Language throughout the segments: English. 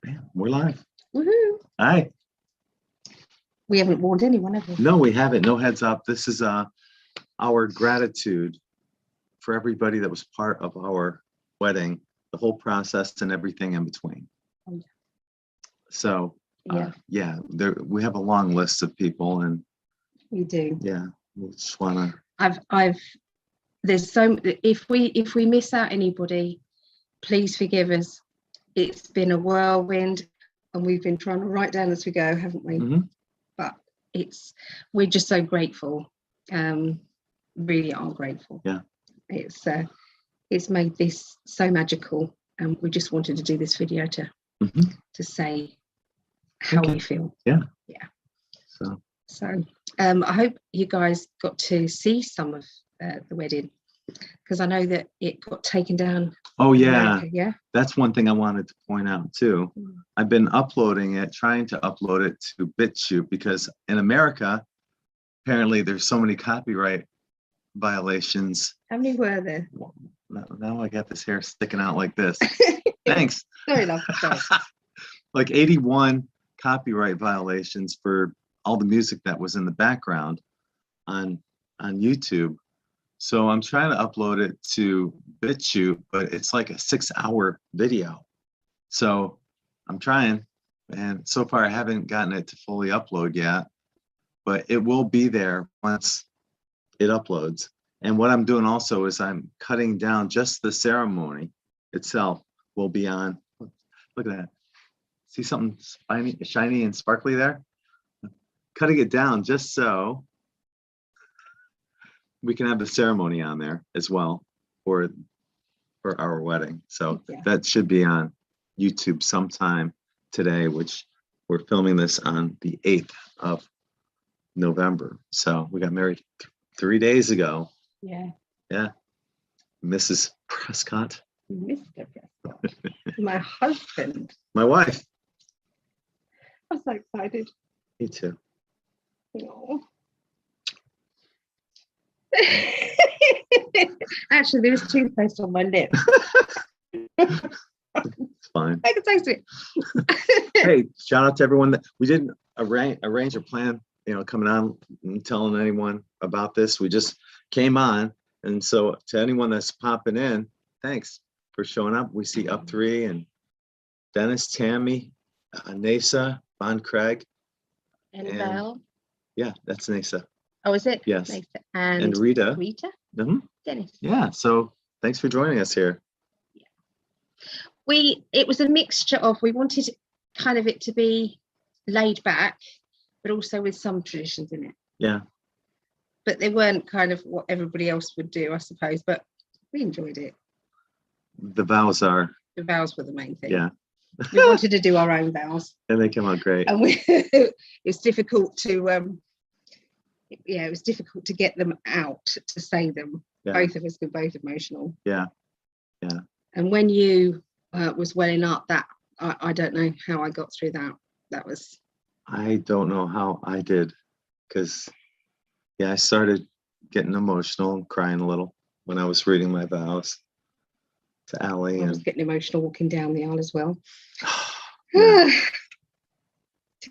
Man, we're live. Woohoo! Hi. We haven't warned anyone, have we? No, we haven't. No heads up. This is our gratitude for everybody that was part of our wedding, the whole process and everything in between. Oh, yeah. So Yeah. we have a long list of people, and We do. yeah, we just wanna. There's so, if we miss out anybody, please forgive us. It's been a whirlwind, and we've been trying to write down as we go, haven't we? Mm-hmm. But we're just so grateful. Really are grateful. Yeah. It's made this so magical, and we just wanted to do this video to say how we feel. Yeah. Yeah. So I hope you guys got to see some of the wedding, because I know that it got taken down. oh yeah. America, yeah. That's one thing I wanted to point out too. I've been trying to upload it to BitChute, because in America, apparently there's so many copyright violations. How many were there? Now I got this hair sticking out like this. Thanks. Sorry, love. Sorry. Like 81 copyright violations for all the music that was in the background on YouTube. So I'm trying to upload it to BitChute, but it's like a 6-hour video. So I'm trying, and so far I haven't gotten it to fully upload yet, but it will be there once it uploads. And what I'm doing also is I'm cutting down just the ceremony itself will be on. Look at that. See something shiny and sparkly there? Cutting it down just so we can have the ceremony on there as well for our wedding. So that should be on YouTube sometime today, which we're filming this on the 8th of November. So we got married 3 days ago. Yeah. Yeah. Mrs. Prescott. Mr. Prescott. My husband. My wife. I'm so excited. Me too. Oh. Actually, there was toothpaste on my lip. It's fine. I can taste it. Hey, shout out to everyone that we didn't arrange or plan, coming on and telling anyone about this. We just came on. And so to anyone that's popping in, thanks for showing up. We see Up 3 and Dennis, Tammy, Nasa, Von Craig. And Val. Yeah, that's Nasa. Oh, is it? Yes. Nasa. And Rita. Rita? Mm-hmm. Dennis. Yeah, so thanks for joining us here. Yeah. It was a mixture of, we wanted kind of it to be laid back, but also with some traditions in it. Yeah. But they weren't kind of what everybody else would do, I suppose, but we enjoyed it. The vows were the main thing. Yeah. We wanted to do our own vows. And they came out great. And it's difficult to it was difficult to get them out, to say them. Yeah. Both of us were both emotional. Yeah. Yeah. And when you was welling up, that I don't know how I got through that. I don't know how I did, because I started getting emotional and crying a little when I was reading my vows to Allie. I was getting emotional walking down the aisle as well. Yeah.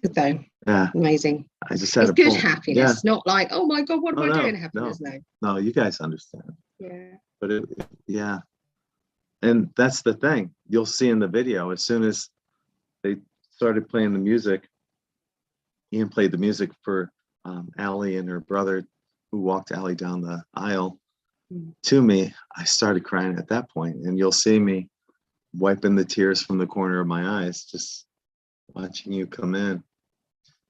Good though. Yeah. Amazing. I just had it's good happiness, not like, oh my God, what am I doing? Happiness, no, you guys understand. Yeah. But and that's the thing. You'll see in the video, as soon as they started playing the music, Ian played the music for Allie and her brother, who walked Allie down the aisle to me. I started crying at that point, and you'll see me wiping the tears from the corner of my eyes, just watching you come in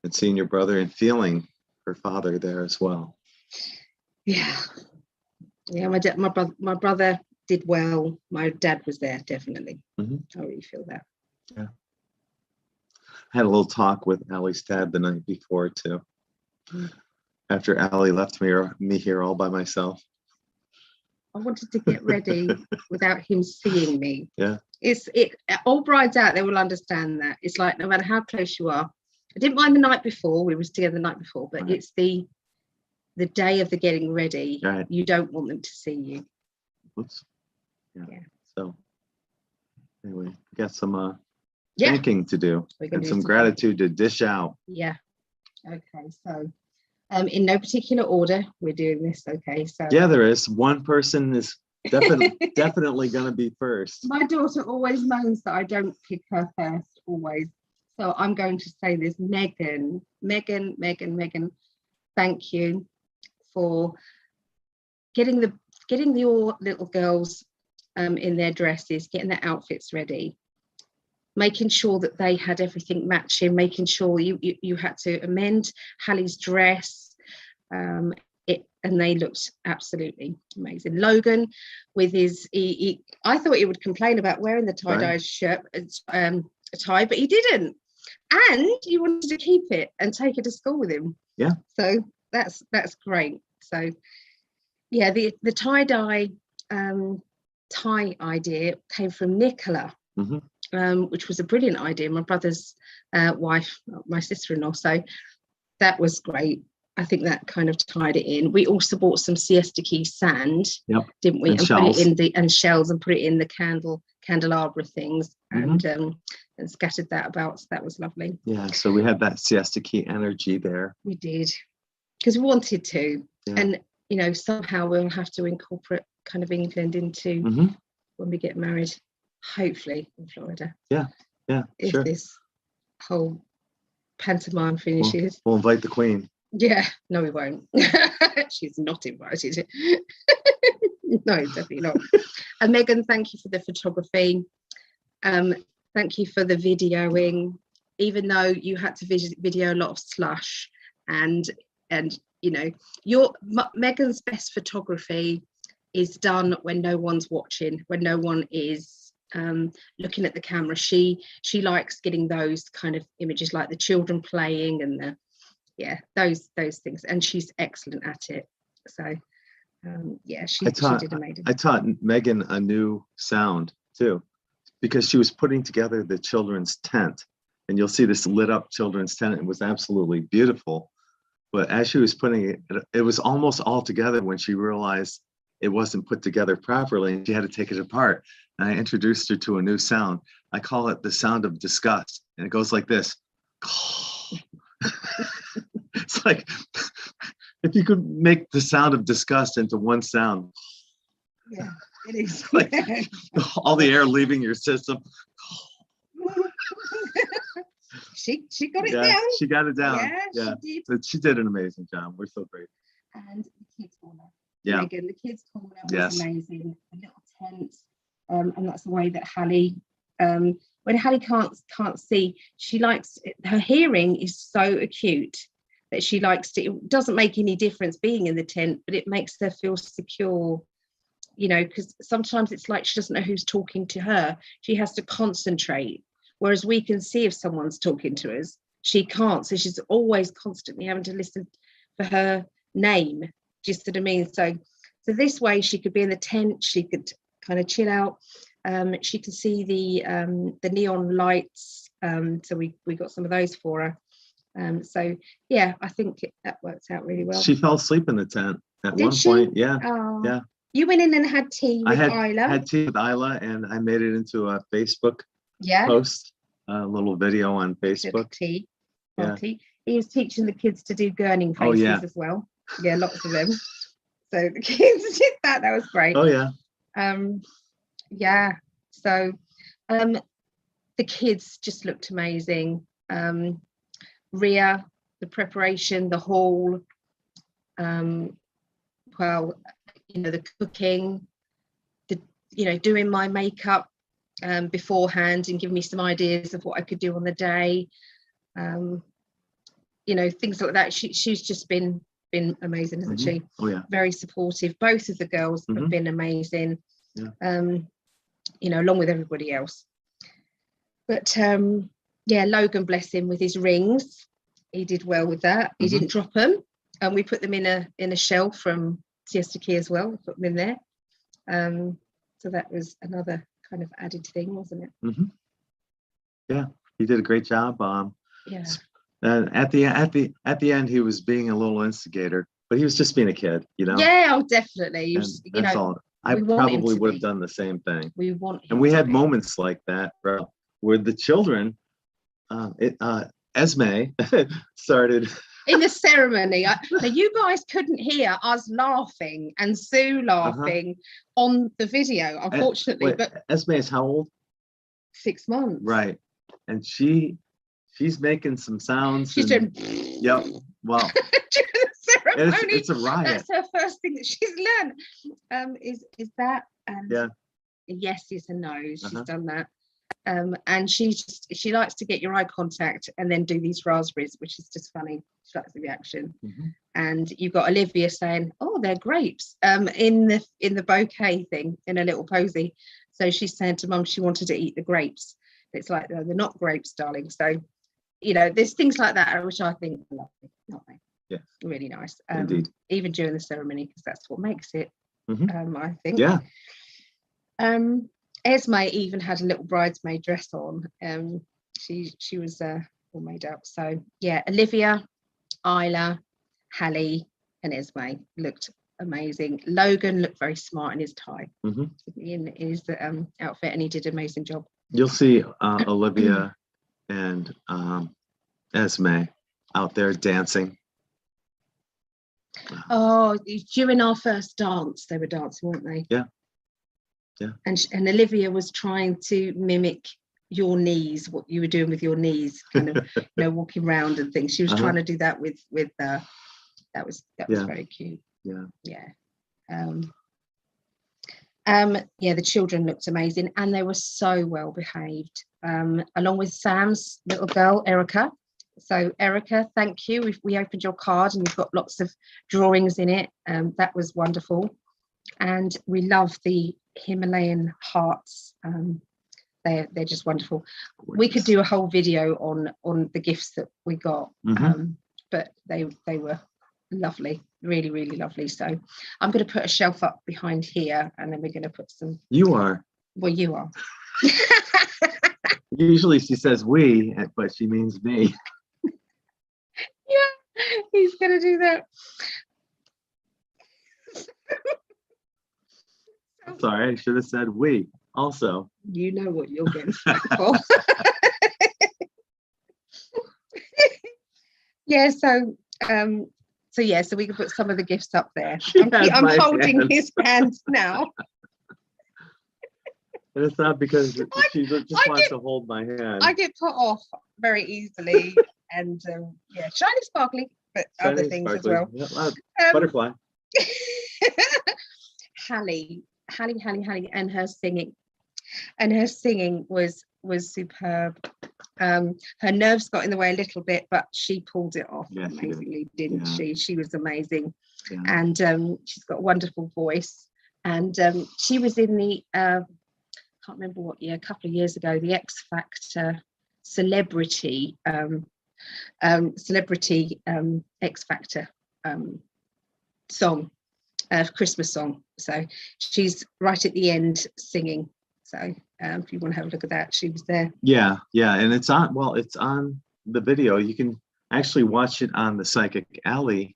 and seeing your brother and feeling her father there as well. Yeah. My brother did well. My dad was there, definitely. I really feel that. Yeah. I had a little talk with Allie's dad the night before too. After Allie left me here all by myself. I wanted to get ready without him seeing me. Yeah. All brides out there will understand that. It's like, no matter how close you are. I didn't mind the night before. We were together the night before, but it's the day of the getting ready. Right. You don't want them to see you. Oops. Yeah. So anyway, got some Yeah. thanking to do and some gratitude to dish out. Yeah. Okay. So, in no particular order, we're doing this. Okay. So. Yeah, there is. One person is definitely going to be first. My daughter always moans that I don't pick her first, always. So I'm going to say this, Megan. Thank you for getting your little girls in their dresses, getting their outfits ready, making sure that they had everything matching, making sure you had to amend Hallie's dress. And they looked absolutely amazing. Logan with his, I thought he would complain about wearing the tie-dye shirt, tie, but he didn't. And he wanted to keep it and take it to school with him. Yeah. So that's great. So yeah, the tie-dye tie idea came from Nicola, which was a brilliant idea. My brother's wife, my sister-in-law. So that was great. I think that kind of tied it in. We also bought some Siesta Key sand, didn't we? And put it in shells and put it in the candelabra things, and scattered that about. So that was lovely. Yeah. So we had that Siesta Key energy there. We did, because we wanted to, and somehow we'll have to incorporate kind of England into when we get married, hopefully in Florida. Yeah. Yeah. If sure. this whole pantomime finishes, we'll invite the Queen. Yeah, no, we won't. She's not invited. No, definitely not. And Megan, thank you for the photography. Thank you for the videoing. Even though you had to video a lot of slush, and Megan's best photography is done when no one's watching, when no one is looking at the camera. She likes getting those kind of images, like the children playing and those things, and she's excellent at it. So she did amazing. I taught Megan a new sound too, because she was putting together the children's tent, and you'll see this lit up children's tent. It was absolutely beautiful, but as she was putting it was almost all together when she realized it wasn't put together properly, and she had to take it apart. And I introduced her to a new sound. I call it the sound of disgust, and it goes like this. It's like if you could make the sound of disgust into one sound. Yeah, it is. Like all the air leaving your system. She got it down. She got it down. Yeah. She did. But she did an amazing job. We're so grateful. And the kids' corner. Yeah. Megan, the kids' corner was amazing. A little tent. And that's the way that Hallie, when Hallie can't see, she likes her hearing is so acute that she likes to. It doesn't make any difference being in the tent, but it makes her feel secure. Because sometimes it's like she doesn't know who's talking to her. She has to concentrate. Whereas we can see if someone's talking to us, she can't. So she's always constantly having to listen for her name. Just what I mean. So this way she could be in the tent. She could kind of chill out. She could see the neon lights. So we got some of those for her. So yeah, I think that worked out really well. She fell asleep in the tent at Did one she? point. Yeah. Oh. Yeah. You went in and had tea with Isla. I had tea with Isla, and I made it into a Facebook post, a little video on Facebook. Tea. Yeah. He was teaching the kids to do gurning faces as well. Yeah, lots of them. So the kids did that. That was great. Oh yeah. So the kids just looked amazing. Ria, the preparation, the hall, the cooking, doing my makeup beforehand and giving me some ideas of what I could do on the day. Things like that. She's just been amazing, hasn't she? Oh yeah. Very supportive. Both of the girls have been amazing. Yeah. Along with everybody else. But Logan, bless him, with his rings, he did well with that. He didn't drop them, and we put them in a shell from Siesta Key as well. We put them in there. So that was another kind of added thing, wasn't it? Yeah, he did a great job. Yeah. And at the end, he was being a little instigator, but he was just being a kid, Yeah, definitely. That's all. I probably would have done the same thing. We want him. And we had moments like that. where the children, Esme started. In the ceremony, now you guys couldn't hear us laughing and Sue laughing on the video, unfortunately. Wait, but Esme is how old? 6 months. Right, and she's making some sounds. She's doing. Yep. Well, it's a riot. That's her first thing that she's learned. Is that? Yeah. Yes, yes, and no. She's done that. And she likes to get your eye contact and then do these raspberries, which is just funny. She likes the reaction. And you've got Olivia saying, "Oh, they're grapes." In the bouquet thing, in a little posy. So she said to Mum she wanted to eat the grapes. It's like, no, they're not grapes, darling. So, there's things like that which I think are lovely, not they? Yeah, really nice. Indeed. Even during the ceremony, because that's what makes it. I think. Yeah. Esme even had a little bridesmaid dress on. She was all made up. So yeah, Olivia, Isla, Hallie, and Esme looked amazing. Logan looked very smart in his tie, in his outfit, and he did an amazing job. You'll see Olivia and Esme out there dancing. Oh, during our first dance, they were dancing, weren't they? Yeah. Yeah. And Olivia was trying to mimic your knees, what you were doing with your knees, kind of, walking around and things. She was trying to do that with that was very cute. Yeah. The children looked amazing, and they were so well behaved, along with Sam's little girl, Erica. So Erica, thank you. We opened your card and you've got lots of drawings in it. That was wonderful. And we love the Himalayan hearts. They're just wonderful. We could do a whole video on the gifts that we got, but they were lovely, really, really lovely. So I'm going to put a shelf up behind here, and then we're going to put some. You are. Well, you are. Usually she says we, but she means me. Yeah, he's going to do that. Sorry, I should have said we also. You know what you're getting stuck for. Yeah, so we can put some of the gifts up there. I'm holding his hand now. And it's not because she just wants to hold my hand. I get put off very easily, and shiny sparkly, but shiny, other things sparkly as well. Yeah, butterfly. Hallie, and her singing was superb. Her nerves got in the way a little bit, but she pulled it off amazingly, didn't she? She was amazing, and she's got a wonderful voice. And she was in the can't remember what year, a couple of years ago, the X Factor celebrity X Factor song, Christmas song. So she's right at the end singing. So if you want to have a look at that, she was there. Yeah, and it's on the video. You can actually watch it on the Psychic Alley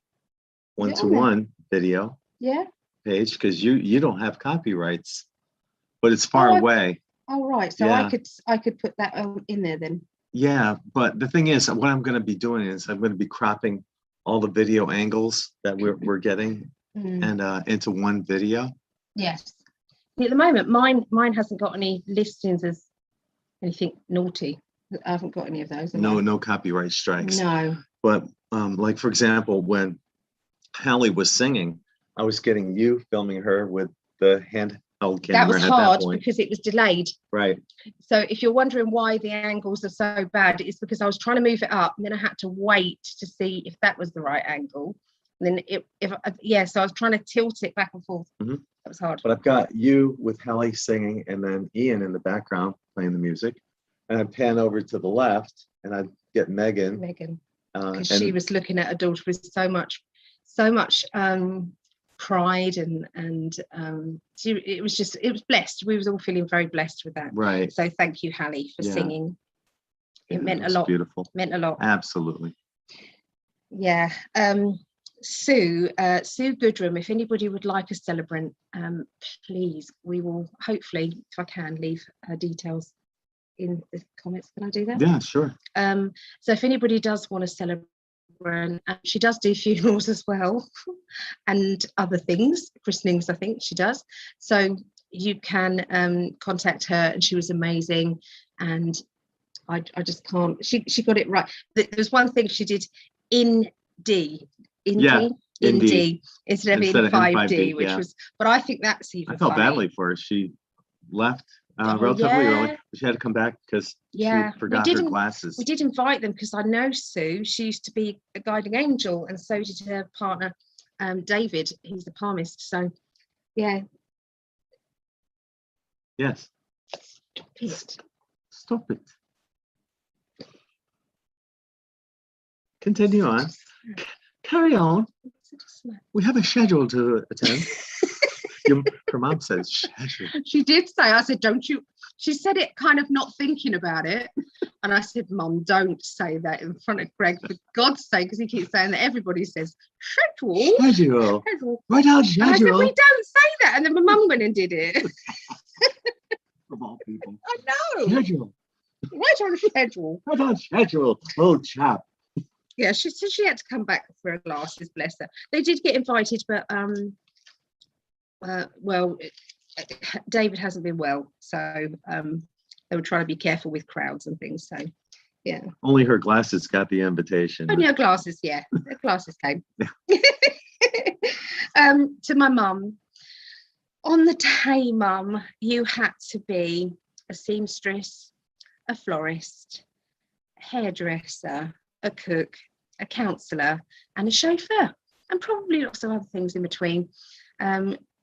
1-to-1 video page, because you don't have copyrights, but it's far away. Oh right, so I could put that in there then. Yeah, but the thing is, what I'm going to be doing is I'm going to be cropping all the video angles that we're getting and into one video. Yes. At the moment, mine hasn't got any listings as anything naughty. I haven't got any of those. No copyright strikes. No. But like, for example, when Hallie was singing, I was getting you filming her with the handheld camera. That was hard because it was delayed. Right. So if you're wondering why the angles are so bad, it's because I was trying to move it up, and then I had to wait to see if that was the right angle. And then so I was trying to tilt it back and forth. That was hard. But I've got you with Hallie singing, and then Ian in the background playing the music, and I'd pan over to the left, and I'd get Megan, because she was looking at her daughter with so much pride, and it was blessed. We was all feeling very blessed with that. Right. So thank you, Hallie, for singing. It meant a lot. Beautiful. Meant a lot. Absolutely. Yeah. Sue Goodrum, if anybody would like a celebrant, please, we will hopefully, if I can, leave her details in the comments. Can I do that? Yeah, sure. So if anybody does want to celebrate, and she does do funerals as well, and other things, christenings, I think she does. So you can contact her, and she was amazing. And I just can't. She got it right. There's one thing she did in D, in D instead of in 5D, which was. But I think that's even. I felt funny. badly for her. She left relatively early. She had to come back because she forgot her glasses. We did invite them because I know Sue. She used to be a guiding angel, and so did her partner, David. He's the palmist. So, yeah. Yes. Stop it. Stop it. Continue on. Carry on. We have a schedule to attend. Her mom says schedule. She did say, I said, don't you? She said it kind of not thinking about it. And I said, Mom, don't say that in front of Greg, for God's sake, because he keeps saying that everybody says schedule. Schedule. Write out schedule. I said, we don't say that. And then my mum went and did it. Of all people. I know. Schedule. Write on schedule. Write on schedule. Oh, chap. Yeah, she said she had to come back for her glasses, bless her. They did get invited, but well, David hasn't been well, so they were trying to be careful with crowds and things. So, yeah. Only her glasses got the invitation. Only her glasses, yeah. Her glasses came. To my mum, on the day, Mum, you had to be a seamstress, a florist, a hairdresser, a cook, a counsellor, and a chauffeur, and probably lots of other things in between.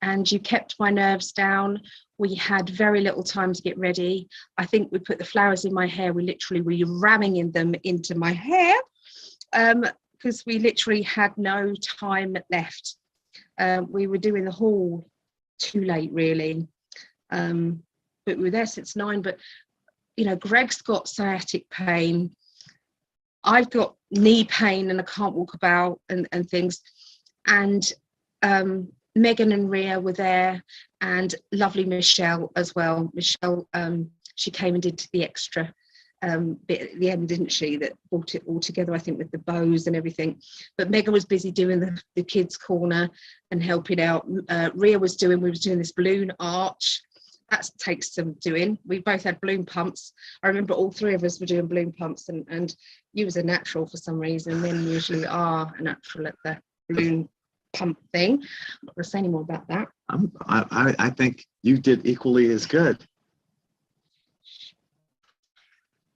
And you kept my nerves down. We had very little time to get ready. I think we put the flowers in my hair. We literally were ramming them into my hair because we literally had no time left. We were doing the hall too late, really. But we were there since 9. But, you know, Gregg's got sciatic pain. I've got knee pain and I can't walk about and things. And Megan and Ria were there, and lovely Michelle as well. Michelle, she came and did the extra bit at the end, didn't she? That brought it all together, I think, with the bows and everything. But Megan was busy doing the kids' corner and helping out. Ria was doing this balloon arch. That takes some doing. We both had balloon pumps. I remember all 3 of us were doing balloon pumps, and you was a natural for some reason. Men usually are a natural at the balloon pump thing. I'm not going to say any more about that. I think you did equally as good.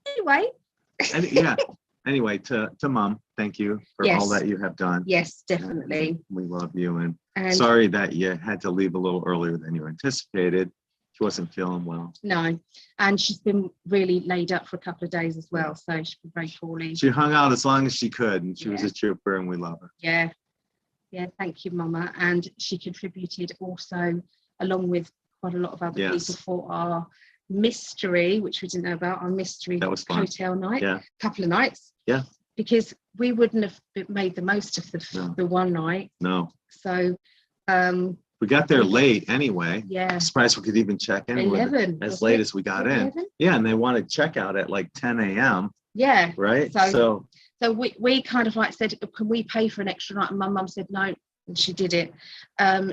Anyway. Anyway, to Mom, thank you for all that you have done. Yes, definitely. We love you, and sorry that you had to leave a little earlier than you anticipated. She wasn't feeling well. No, and she's been really laid up for a couple of days as well, so she's been very poorly. She hung out as long as she could, and she was a trooper, and we love her. Yeah, thank you, Mama. And she contributed also, along with quite a lot of other people, for our mystery, which we didn't know about, our mystery hotel night. A couple of nights. Yeah. Because we wouldn't have made the most of the one night. No. So we got there late anyway. Yeah. I'm surprised we could even check in 11, as late as we got in. 11? Yeah, and they wanted checkout at like 10 a.m. Yeah. Right? So we kind of like said, can we pay for an extra night? And my mum said no, and she did it.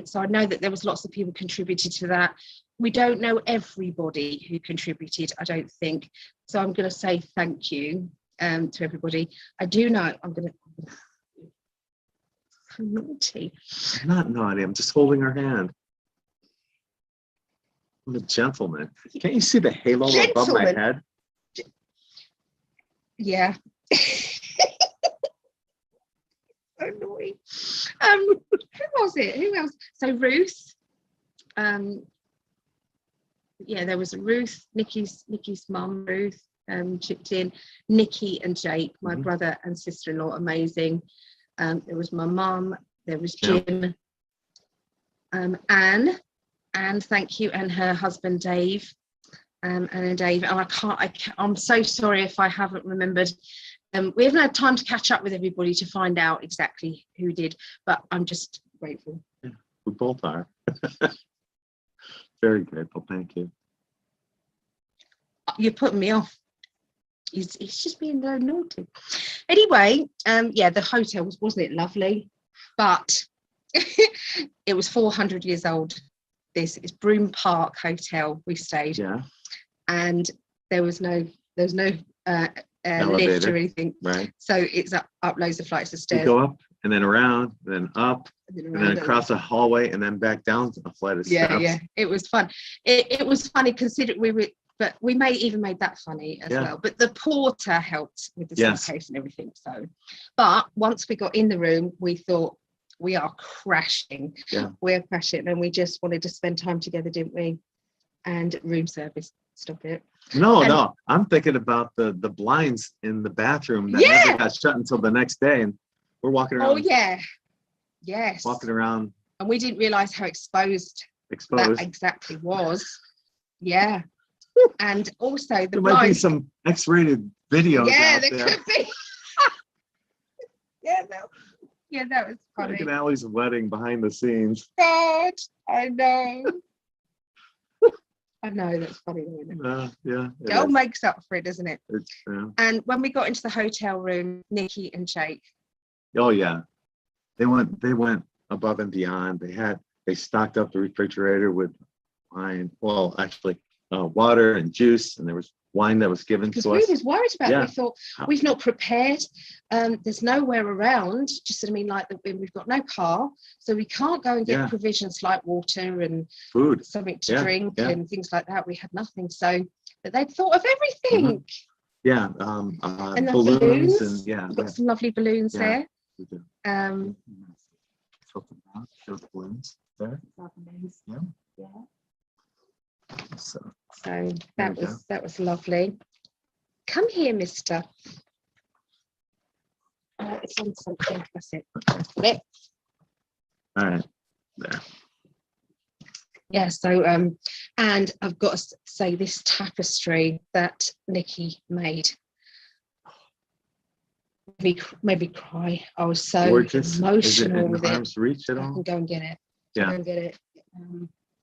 So I know that there was lots of people contributed to that. We don't know everybody who contributed, I don't think. So I'm going to say thank you to everybody. I do know I'm naughty. I'm not naughty. I'm just holding her hand. I'm a gentleman. Can't you see the halo above my head? Yeah. So annoying. Who was it? Who else? So Ruth. There was Ruth, Nikki's mum, Ruth, chipped in. Nikki and Jake, my brother and sister-in-law, amazing. There was my mum, there was Jim, Anne, thank you, and her husband Dave, and Dave. And I'm so sorry if I haven't remembered. We haven't had time to catch up with everybody to find out exactly who did, but I'm just grateful. Yeah, we both are. Very grateful, thank you. You're putting me off. He's just being very naughty. Anyway, yeah, the hotel wasn't it lovely? But it was 400 years old. This is Broome Park Hotel. We stayed, and there was no lift or anything. Right. So it's up loads of flights of stairs. You go up and then around, then up, and then across a hallway, and then back down a flight of steps. Yeah. It was fun. It was funny considering but we even made that funny as well. But the porter helped with the suitcase and everything. So, but once we got in the room, we thought, we are crashing. We're crashing, and we just wanted to spend time together, didn't we? And room service, stop it. No, I'm thinking about the blinds in the bathroom that never got shut until the next day, and we're walking around. Oh yeah, yes. Walking around, and we didn't realize how exposed that exactly was. Yeah, and also there might be some X-rated videos. Yeah, there could be. Yeah, that was funny. Like an Allie's wedding behind the scenes. God, I know. I know, that's funny. It all makes up for it, doesn't it? And when we got into the hotel room, Nikki and Jake. Oh yeah, they went above and beyond. They stocked up the refrigerator with wine. Well, actually, water and juice, and there was wine that was given to us. Because we was worried about it. We thought, we've not prepared. There's nowhere around. Just, I mean, like we've got no car, so we can't go and get provisions like water and food, something to drink and things like that. We had nothing. So, but they'd thought of everything. Yeah, and balloons and we've got some lovely balloons there. We do. Show the balloons there. Yeah. So that was lovely. Come here, mister. It's on something. That's it. All right. There. Yeah, so and I've got to say, this tapestry that Nikki made made me cry. I was so gorgeous. Emotional with it. Arm's reach at all? I can go and get it. Yeah. Go and get it.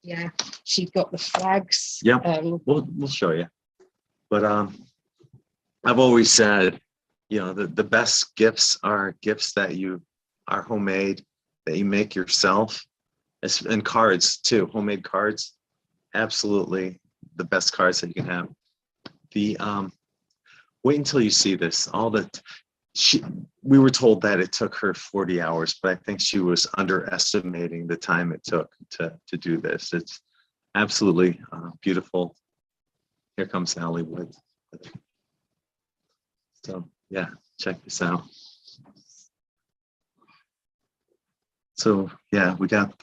Yeah, she's got the flags. Yeah, we'll show you. But I've always said, the best gifts are gifts that are homemade, that you make yourself, and cards too. Homemade cards, absolutely the best cards that you can have. Wait until you see this. We were told that it took her 40 hours, but I think she was underestimating the time it took to do this. It's absolutely beautiful. Here comes Allie with it. So yeah, check this out. So yeah, we got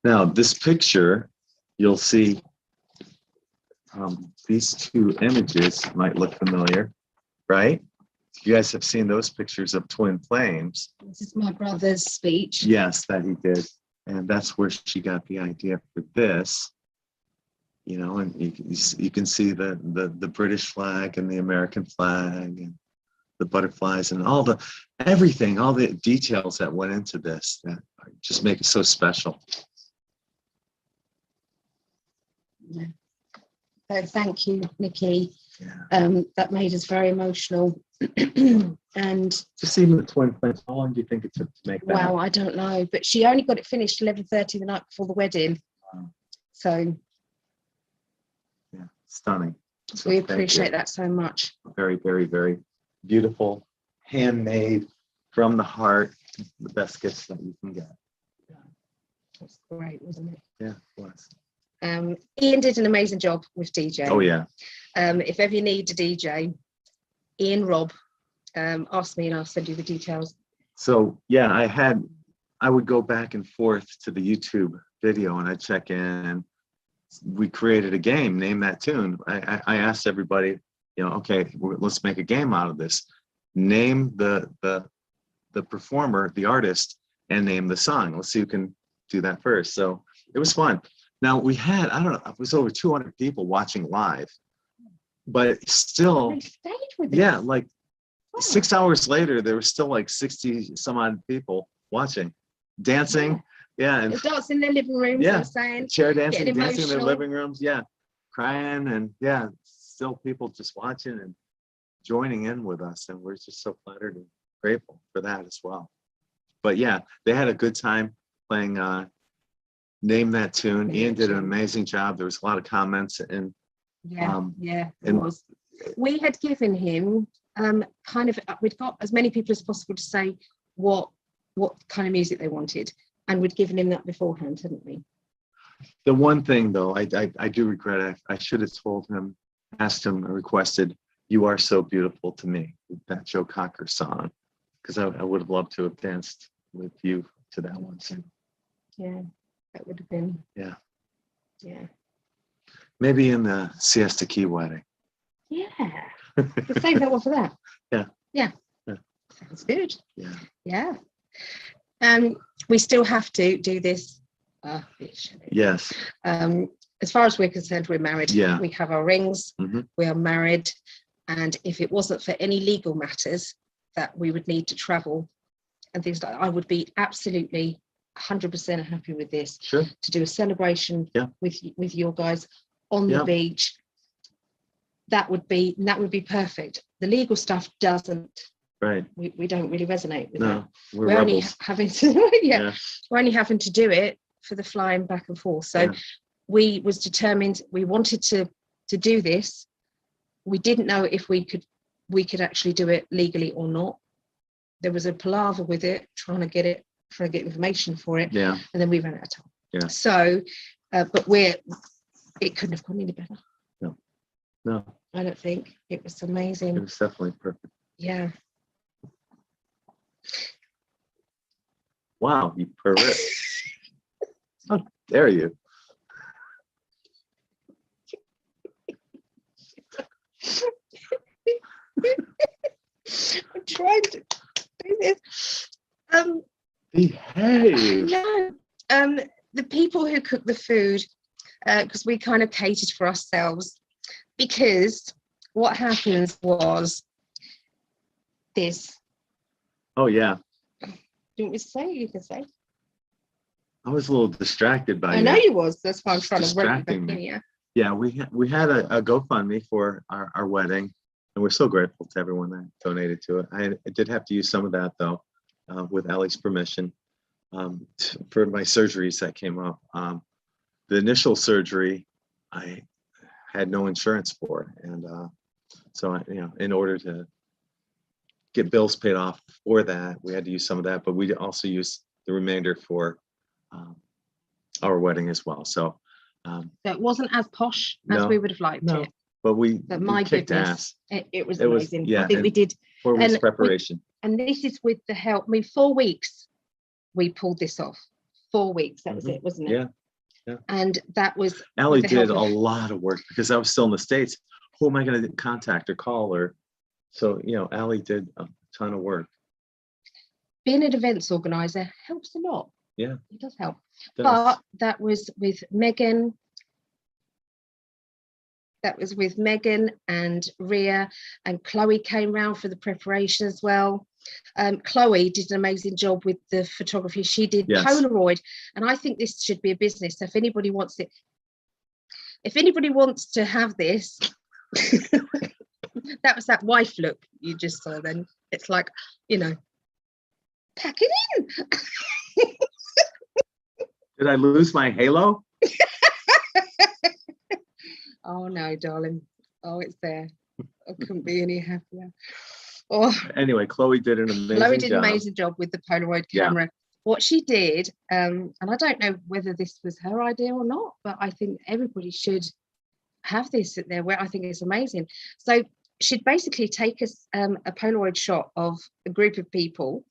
now this picture, you'll see these two images might look familiar, right? You guys have seen those pictures of twin flames. This is my brother's speech. Yes, that he did. And that's where she got the idea for this. And you can see the British flag and the American flag and the butterflies and all the details that went into this that just make it so special. Yeah. So thank you, Nikki. Yeah. That made us very emotional. And just even the twin flames, how long do you think it took to make that? Wow, I don't know, but she only got it finished 11:30 the night before the wedding. Wow. So yeah, stunning. So we appreciate that so much. Very, very, very beautiful, handmade from the heart. The best gifts that you can get. Yeah. That's great, wasn't it? Yeah, it was. Ian did an amazing job with DJ. Oh yeah. If ever you need a DJ, Ian, Rob, ask me and I'll send you the details. So yeah, I would go back and forth to the YouTube video and I'd check in. We created a game, name that tune. I asked everybody, okay, let's make a game out of this. Name the performer, the artist, and name the song. Let's see who can do that first. So it was fun. Now we had, I don't know, it was over 200 people watching live, but still, they stayed with us. Like 6 hours later, there was still like 60 some odd people watching, dancing. Yeah, and dance in their living rooms. yeah, I'm saying chair dancing, getting dancing in their emotional. living rooms. Yeah, crying, and yeah, still people just watching and joining in with us, and we're just so flattered and grateful for that as well. But yeah, they had a good time playing Name That Tune. Name Ian That did an Tune. amazing job. There was a lot of comments, and It and was. We had given him kind of, we'd got as many people as possible to say what kind of music they wanted, and we'd given him that beforehand, hadn't we? the one thing though, I do regret, I should have told him, asked him, requested "You Are So Beautiful to Me," that Joe Cocker song, because I would have loved to have danced with you to that one too. Yeah, that would have been. Yeah. Yeah. Maybe in the Siesta Key wedding. Yeah. We'll save that one for that. Yeah. Yeah. Yeah. Sounds good. Yeah. Yeah. We still have to do this officially. Yes. As far as we're concerned, we're married. Yeah. We have our rings. Mm-hmm. We are married. And if it wasn't for any legal matters that we would need to travel and things like that, I would be absolutely 100% happy with this. Sure. To do a celebration with your guys on the beach. That would be perfect. The legal stuff doesn't. Right. We don't really resonate with that. We're only rebels. having to we're only having to do it for the flying back and forth. So we was determined, we wanted to do this. We didn't know if we could actually do it legally or not. There was a palaver with it, trying to get information for it. Yeah. And then we ran out of time. Yeah. So but it couldn't have gone any better. No. I don't think. It was amazing. It was definitely perfect. Yeah. Wow, you pervert. How dare you? I'm trying to do this. Behave. No. The people who cook the food, because we kind of catered for ourselves, because what happens was this. Oh yeah. Do you want me to say? You can say. I was a little distracted by I know you was. That's why I'm trying to work back in. Yeah, we had a GoFundMe for our wedding, and we're so grateful to everyone that donated to it. I did have to use some of that though, with Ellie's permission, for my surgeries that came up. The initial surgery, I had no insurance for, and so in order to get bills paid off for that, we had to use some of that, but we also used the remainder for our wedding as well. So it wasn't as posh as we would have liked it. But we my kicked goodness, ass. It was amazing. Yeah, I think we did 4 weeks preparation. And this is with the help. 4 weeks we pulled this off. 4 weeks, that was it, wasn't it? Yeah. And that was Allie did a lot of work because I was still in the States. Who am I going to contact or call? Or so Allie did a ton of work. Being an events organizer helps a lot. Yeah, it does help. But that was with Megan. That was with Megan and Ria, and Chloe came round for the preparation as well. Chloe did an amazing job with the photography. She did Polaroid, and I think this should be a business. So if anybody wants to have this, that was that wife look you just saw. Then it's like, pack it in. Did I lose my halo? Oh no, darling. Oh, it's there. I couldn't be any happier. Oh. Anyway, Chloe did an amazing job with the Polaroid camera. What she did, and I don't know whether this was her idea or not, but I think everybody should have this at their where I think it's amazing. So she'd basically take a Polaroid shot of a group of people,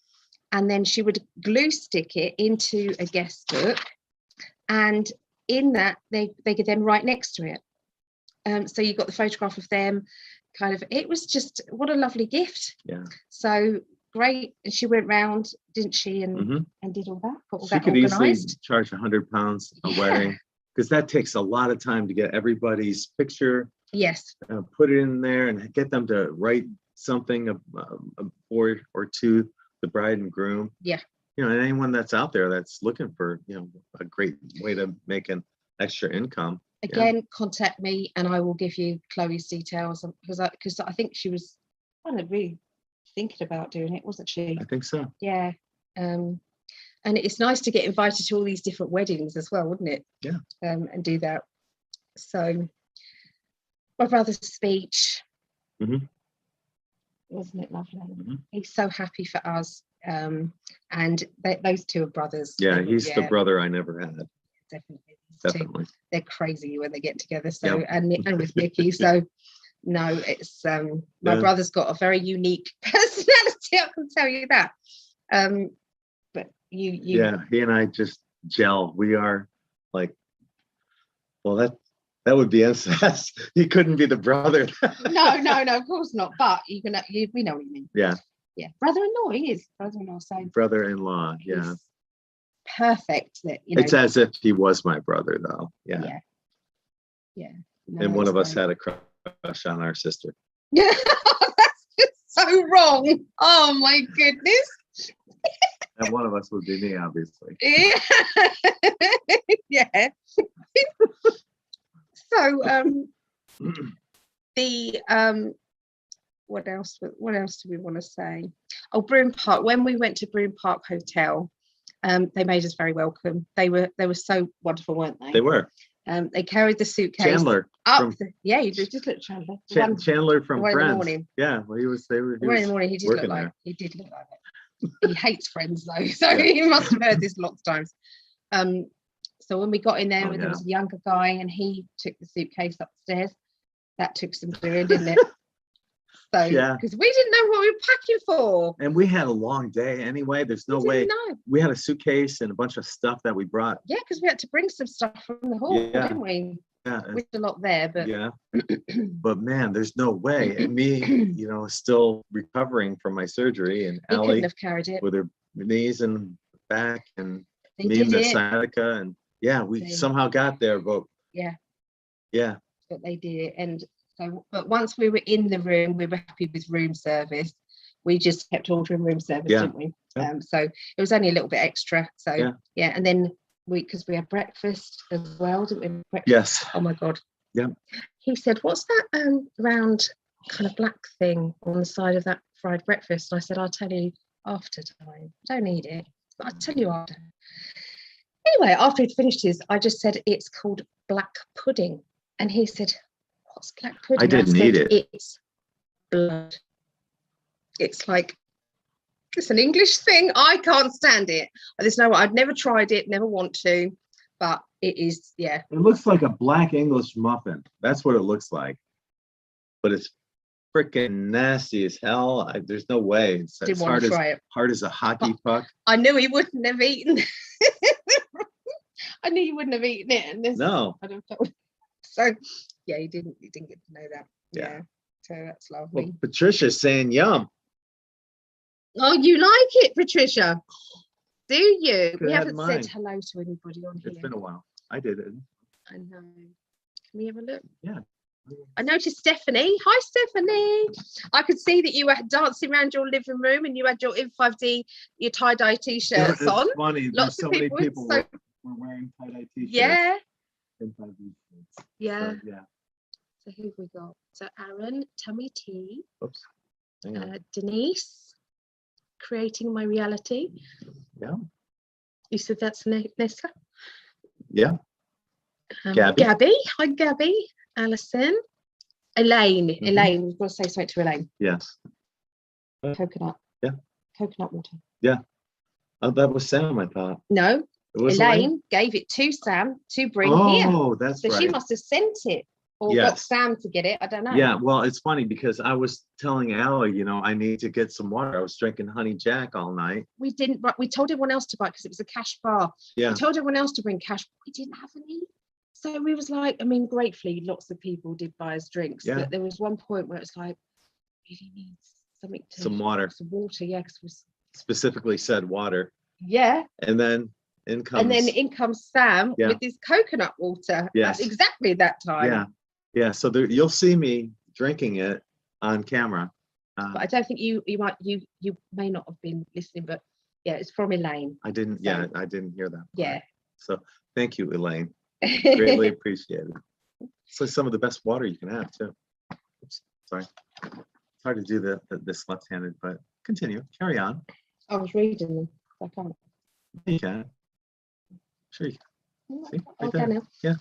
and then she would glue stick it into a guest book, and in that they could then write next to it. So you got the photograph of them. It was just what a lovely gift. Yeah. So great. And she went round, didn't she, and did all that. Got all she that could organised. Easily charge £100 a wedding, because that takes a lot of time to get everybody's picture. Yes. Put it in there and get them to write something or two, the bride and groom. Yeah. you know, and anyone that's out there that's looking for, you know, a great way to make an extra income. Again, contact me and I will give you Chloe's details, because I think she was kind of really thinking about doing it, wasn't she? I think so. Yeah. And it's nice to get invited to all these different weddings as well, wouldn't it? Yeah. And do that. So my brother's speech, wasn't it lovely? He's so happy for us. And those two are brothers. Yeah, he's the brother I never had. Definitely. They're crazy when they get together. So and with Nikki. So no, it's my brother's got a very unique personality, I can tell you that. But you he and I just gel. We are like, well, that would be incest. He couldn't be the brother. no, of course not. But we know what you mean. Yeah. Brother-in-law, he is brother-in-law. So brother-in-law, yeah. Perfect. That, you know, it's as if he was my brother, though. Yeah. No, and one of us had a crush on our sister. Yeah, that's just so wrong. Oh my goodness. And one of us would be me, obviously. Yeah. So what else do we want to say? Oh, Broome Park. When we went to Broome Park Hotel, they made us very welcome. They were so wonderful, weren't they? They were. They carried the suitcase. Chandler. Up you just look at Chandler. Chandler from Friends. In the morning. Yeah, well, he was. They were. In the morning, he did look like it. He hates Friends though, so he must have heard this lots of times. So when we got in there, there was a younger guy, and he took the suitcase upstairs. That took some doing, didn't it? So, because we didn't know what we were packing for. And we had a long day anyway. There's no way. We had a suitcase and a bunch of stuff that we brought. Yeah, because we had to bring some stuff from the hall, didn't we? Yeah. We had a lot there, but but man, there's no way. And me, you know, still recovering from my surgery, and Allie couldn't have carried it with her knees and back, and me and the sciatica, and we somehow got there, but but they did it. And so, but once we were in the room, we were happy with room service. We just kept ordering room service, didn't we? So it was only a little bit extra. So and then because we had breakfast as well, didn't we? Breakfast. Yes. Oh my God. Yeah. He said, "What's that round kind of black thing on the side of that fried breakfast?" And I said, "I'll tell you after time. Don't eat it, but I'll tell you after." Anyway, after he'd finished his, I just said, "It's called black pudding," and he said, "What's black pudding?" I didn't eat it. It's blood. It's like, it's an English thing. I can't stand it. There's no way. I'd never tried it, never want to, but it is, It looks like a black English muffin. That's what it looks like. But it's freaking nasty as hell. There's no way. It's hard as a hockey puck. I knew he wouldn't have eaten. I knew he wouldn't have eaten it. And no. I don't know. So he didn't get to know that. Yeah. So that's lovely. Well, Patricia's saying yum. Oh, you like it, Patricia? Do you? We haven't said hello to anybody on here. It's been a while. I did it. I know. Can we have a look? Yeah. I noticed Stephanie. Hi, Stephanie. I could see that you were dancing around your living room and you had your In5D, your tie-dye t-shirts on. It's funny. Lots so of people were wearing tie-dye t-shirts. Yeah. In5D shirts. Yeah. So, So who have we got? So Aaron, Tummy T. Oops. Denise, Creating My Reality. Yeah. You said that's Nessa? Yeah. Gabby. Hi, Gabby. Alison. Elaine. Elaine. We've got to say something to Elaine. Yes. Coconut. Yeah. Coconut water. Yeah. Oh, that was Sam, I thought. No. Elaine gave it to Sam to bring here. Oh, that's right. So she must have sent it. Or got Sam to get it. I don't know. Yeah, well, it's funny because I was telling Allie, you know, I need to get some water. I was drinking Honey Jack all night. We didn't, we told everyone else to buy because it was a cash bar. Yeah. We told everyone else to bring cash. We didn't have any. So we was like, I mean, gratefully, lots of people did buy us drinks. Yeah. But there was one point where it's like, really needs something to. Some water. Some water, yeah. Because we specifically said water. Yeah. And then in comes Sam with his coconut water. Yes. At exactly that time. Yeah. Yeah, so you'll see me drinking it on camera. But I don't think you may not have been listening, but Yeah, it's from Elaine. I didn't. Yeah, I didn't hear that part. Yeah. So thank you, Elaine. Greatly appreciated. So some of the best water you can have too. Oops, sorry. It's hard to do this left-handed, but continue. Carry on. I was reading them. I can't. You can. Sure you can. See, right Okay there. now. Yeah.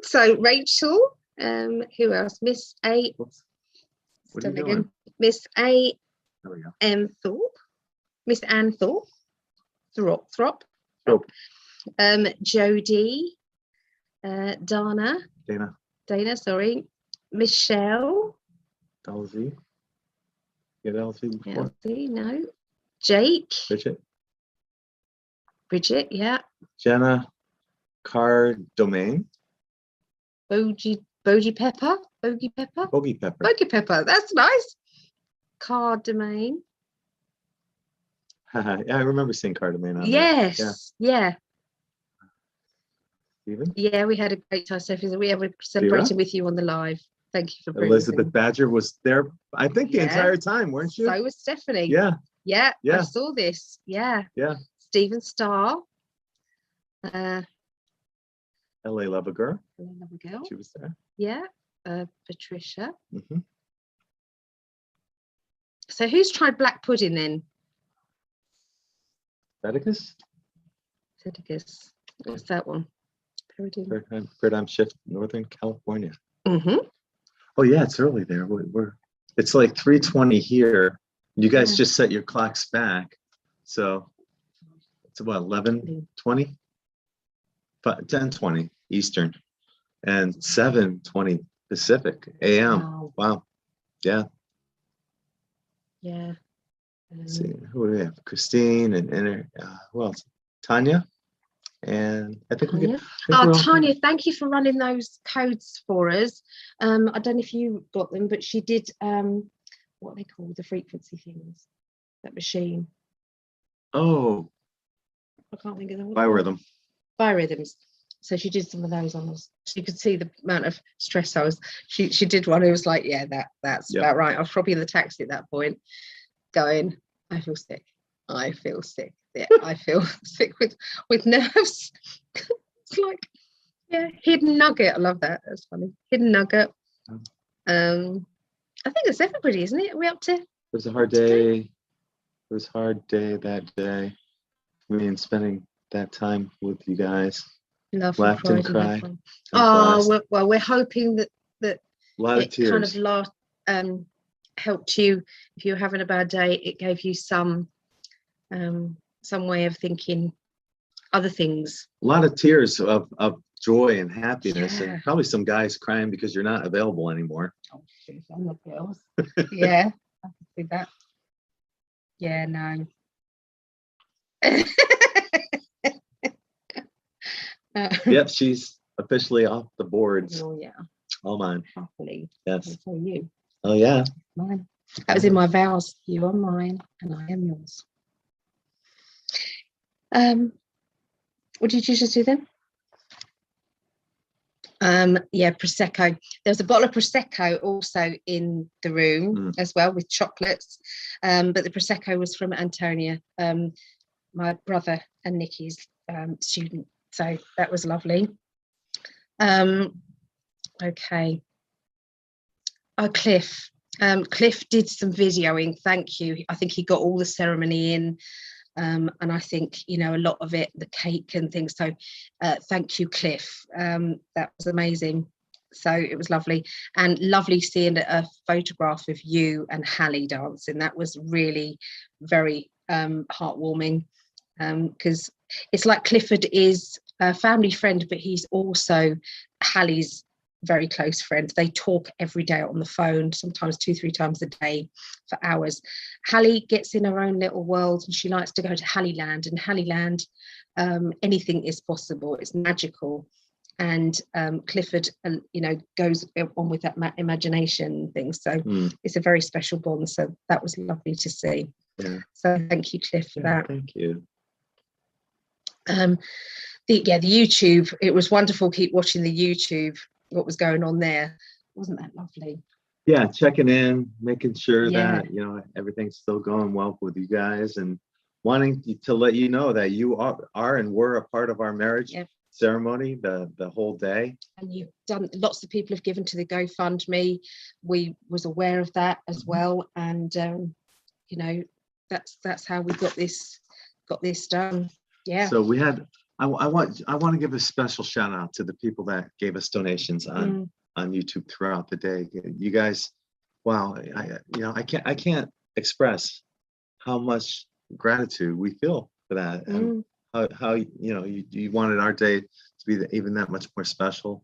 So Rachel, who else? Miss A. Whoops. What are you doing? Miss A. There we go. M. Thorpe. Miss Anne Thorpe. Throp. Jodie. Dana. Sorry. Michelle. LZ. Get LZ before. LZ, no. Jake. Bridget, yeah. Jenna Cardomain. Bogey Pepper. That's nice. Cardomain. Yeah, I remember seeing Cardomain on yes. Yeah. Stephen? Yeah, we had a great time. Sophie, we were celebrating with you on the live. Thank you for bringing Elizabeth Badger was there, I think, the entire time, weren't you? So was Stephanie. Yeah. I saw this. Yeah. Stephen Starr. LA Love a Girl. She was there. Yeah. Patricia. So who's tried black pudding then? Sedicus. What's that one? Paradigm Shift, Northern California. Oh yeah, it's early there. It's like 3:20 here. You guys just set your clocks back, so it's about 11:20, 10:20 Eastern, and 7:20 Pacific AM. Wow. Yeah. Let's see, who do we have? Christine and who else? Tanya. And I think Tanya, thank you for running those codes for us. I don't know if you got them, but she did what they call the frequency things, that machine. Oh, I can't think of them. Biorhythms. So she did some of those on us. So you could see the amount of stress I was. She did one. It was like, yeah, that's about right. I was probably in the taxi at that point, going, I feel sick. Yeah, I feel sick with nerves. It's like, yeah, hidden nugget. I love that. That's funny. Hidden nugget. I think it's everybody, isn't it? Are we up to? It was a hard day. It was a hard day that day. I mean, spending that time with you guys. Laughed and cried. Oh, well, we're hoping that a lot of tears. Kind of helped you if you're having a bad day. It gave you some way of thinking other things. A lot of tears of joy and happiness, and probably some guys crying because you're not available anymore. Oh shit, I'm the girls. Yeah, I can see that. Yeah, no. Yep, she's officially off the boards. Oh yeah. All mine. Happily. Yes. For you. Oh yeah. Mine. That was in my vows. You are mine, and I am yours. What did you just do then? Yeah, Prosecco. There's a bottle of Prosecco also in the room as well, with chocolates. But the Prosecco was from Antonia, my brother and Nikki's student. So that was lovely. Okay. Oh, Cliff. Cliff did some videoing. Thank you. I think he got all the ceremony in. And I think, a lot of it, the cake and things. So thank you, Cliff. That was amazing. So it was lovely. And lovely seeing a photograph of you and Hallie dancing. That was really very heartwarming, because it's like Clifford is a family friend, but he's also Hallie's very close friend. They talk every day on the phone, sometimes 2-3 times a day for hours. Hallie gets in her own little world, and she likes to go to Hallieland, and Hallieland, anything is possible. It's magical. And Clifford, goes on with that imagination thing. So it's a very special bond. So that was lovely to see. Yeah. So thank you, Cliff, for that. Thank you. The YouTube, it was wonderful. Keep watching the YouTube, what was going on there. Wasn't that lovely? Yeah, checking in, making sure Yeah. that, you know, everything's still going well with you guys, and wanting to let you know that you are and were a part of our marriage ceremony the whole day. And you've done, lots of people have given to the GoFundMe. We was aware of that as well, and you know, that's how we got this done. Yeah. So we had, I want to give a special shout out to the people that gave us donations on YouTube throughout the day. You guys, wow, I can't express how much gratitude we feel for that, and how you know you wanted our day to be even that much more special,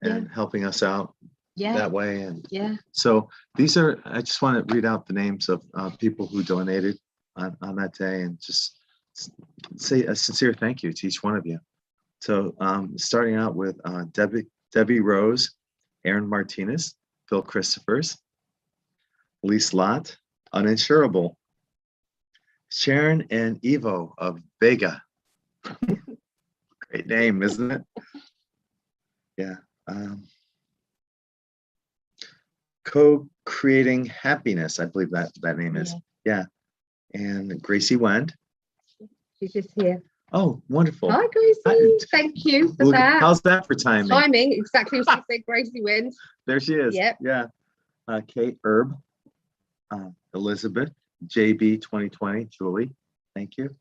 and helping us out that way. And so these are, I just want to read out the names of people who donated on that day, and just say a sincere thank you to each one of you. So starting out with Debbie Rose, Aaron Martinez, Phil Christophers, Lise Lott, Uninsurable, Sharon and Evo of Vega. Great name, isn't it? Yeah. Co-creating happiness, I believe that name is. Yeah. And Gracie Wend. She's just here. Oh, wonderful. Hi, Gracie. Thank you for that. How's that for timing? Timing, exactly what she said. Gracie Wend. There she is. Yep. Yeah. Kate Erb, Elizabeth, JB 2020, Julie. Thank you.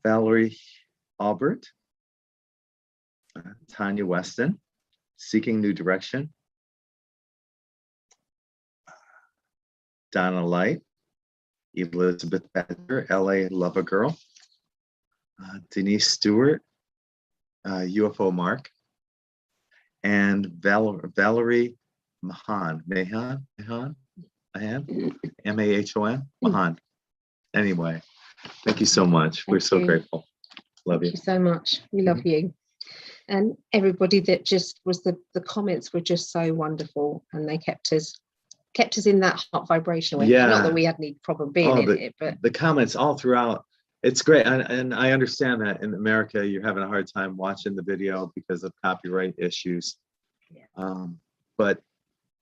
Valerie Albert, Tanya Weston, Seeking New Direction, Donna Light, Elizabeth Badger, LA Love a Girl, Denise Stewart, UFO Mark, and Valerie Mahan, M-A-H-O-N, Mahan. Anyway, thank you so much. We're so grateful. Love you. Thank you so much. We love you. And everybody that just was, the comments were just so wonderful, and they kept us in that heart vibration way. Not that we had any problem being in it, but the comments all throughout, it's great. And I understand that in America you're having a hard time watching the video because of copyright issues. But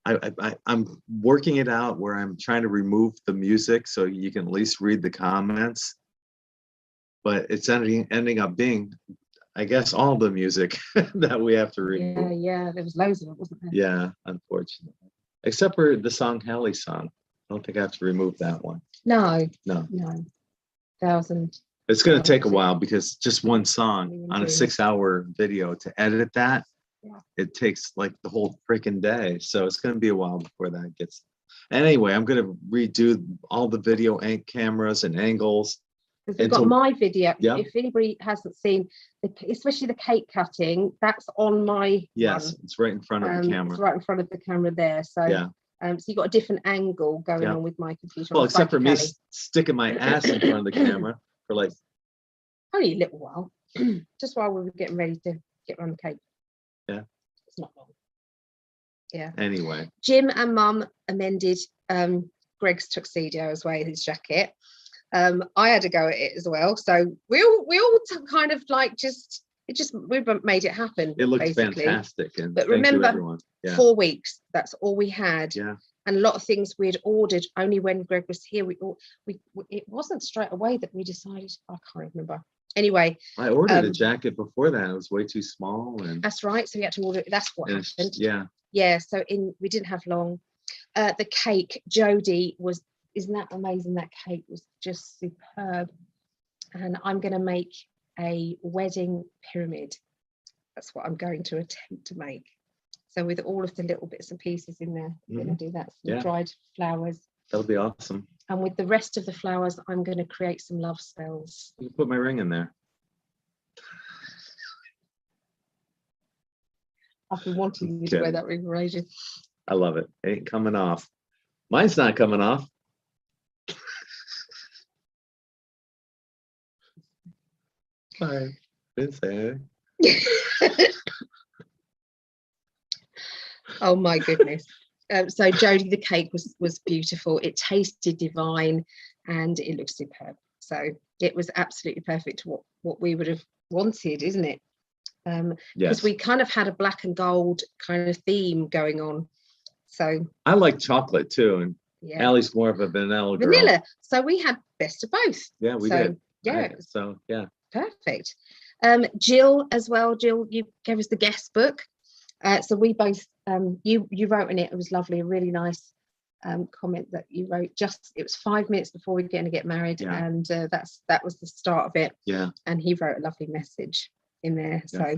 I'm working it out where I'm trying to remove the music so you can at least read the comments. But it's ending up being, I guess, all the music that we have to remove. Yeah, there was loads of it, wasn't there? Yeah, unfortunately. Except for the song Hallie song. I don't think I have to remove that one. No. 1,000. It's going to take a while because just one song on a 6-hour video to edit that, it takes like the whole freaking day. So it's going to be a while before that gets. Anyway, I'm going to redo all the video cameras and angles. Because we've got my video. If anybody hasn't seen, especially the cake cutting, that's on my one. It's right in front of the camera. It's right in front of the camera there. So so you've got a different angle going on with my computer. Well, except for me sticking my ass in front of the camera for like only a little while, just while we were getting ready to get around the cake. Yeah, it's not long. Yeah. Anyway, Jim and Mum amended Gregg's tuxedo as well, his jacket. I had to go at it as well, so we all kind of like we made it happen. It looked basically fantastic, but remember, 4 weeks, that's all we had. And a lot of things we had ordered only when Gregg was here. It wasn't straight away that we decided. I can't remember. Anyway, I ordered a jacket before that. It was way too small, and that's right. So we had to order. That's what happened. So we didn't have long. The cake, Jodie isn't that amazing? That cake was just superb. And I'm going to make a wedding pyramid. That's what I'm going to attempt to make. So with all of the little bits and pieces in there, I'm going to do that. Some dried flowers. That'll be awesome. And with the rest of the flowers, I'm going to create some love spells. You can put my ring in there. I've been wanting you to wear that ring for ages. I love it. It ain't coming off. Mine's not coming off. Sorry, didn't say it. Oh my goodness. So Jodie, the cake was beautiful. It tasted divine and it looked superb. So it was absolutely perfect to what we would have wanted, isn't it? Because we kind of had a black and gold kind of theme going on. So I like chocolate too, and yeah, Allie's more of a vanilla girl. vanilla. So we had best of both. Yeah, we so, did. Yeah. So yeah. Perfect. Jill as well. Jill, you gave us the guest book. So we both, you wrote in it. It was lovely, a really nice comment that you wrote. It was 5 minutes before we were going to get married, and that was the start of it. Yeah. And he wrote a lovely message in there. Yeah. So,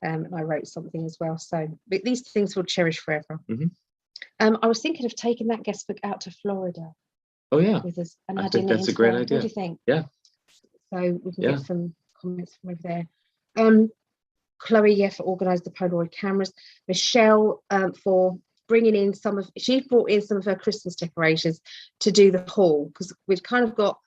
and I wrote something as well. So, but these things will cherish forever. Mm-hmm. I was thinking of taking that guest book out to Florida. Oh yeah. With us, and I think that's a great idea. What do you think? Yeah. So we can get some comments from over there. Chloe, for organised the Polaroid cameras. Michelle, for bringing in she brought in some of her Christmas decorations to do the haul, because we've kind of got